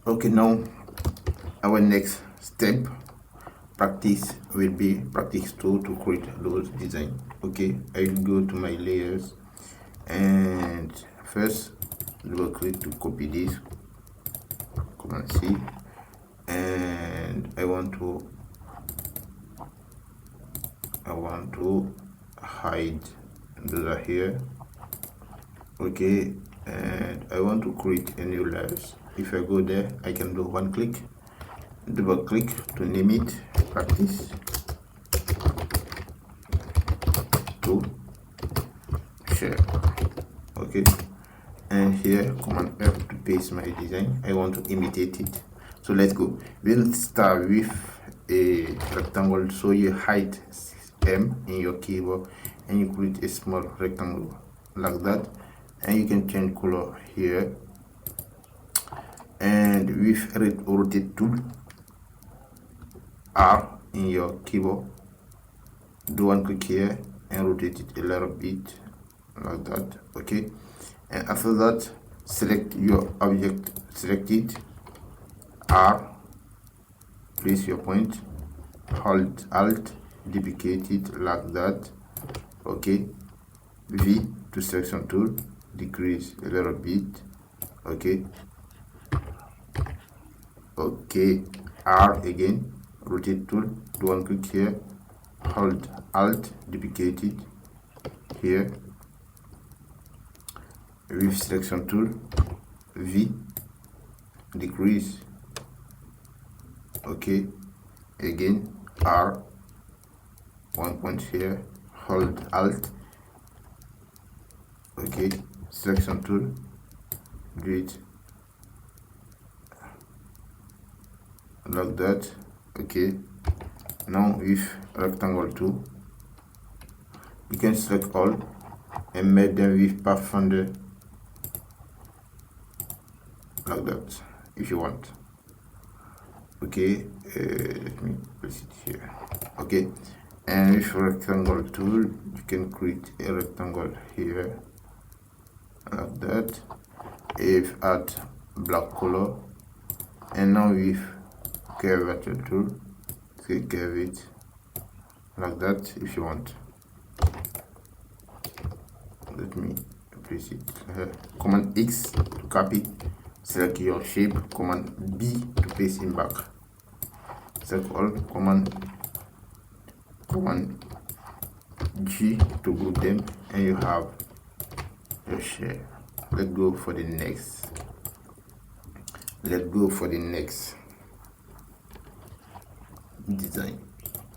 Okay, now our next step practice will be practice 2 to create those design. Okay, I will go to my layers and first double click to copy this, Command C, and I want to hide those here. Okay, and I want to create a new layers. If I go there, I can do one click, double click to name it practice 2 share. Okay, and here Command F to paste my design. I want to imitate it, so let's go. We'll start with a rectangle, so you hide M in your keyboard and you create a small rectangle like that, and you can change color here, and with rotate tool R in your keyboard, do one click here and rotate it a little bit like that. Okay, and after that select your object, select it, R, place your point, hold Alt, duplicate it like that. Okay, V to selection tool, decrease a little bit. Okay, okay, R again, rotate tool, do one click here, hold Alt, duplicate it here, with selection tool, V, decrease. Okay, again R, one point here, hold Alt, okay, selection tool, do it like that. Okay, now with rectangle 2, you can select all and make them with pathfinder like that if you want. Okay, let me place it here. Okay, and with rectangle tool, you can create a rectangle here like that. If add black color, and now with curvature tool, curve it like that if you want. Let me place it here. Command X to copy, select your shape, Command B to paste in back, select all, Command G to group them, and you have your shape. Let's go for the next. Let's go for the next design.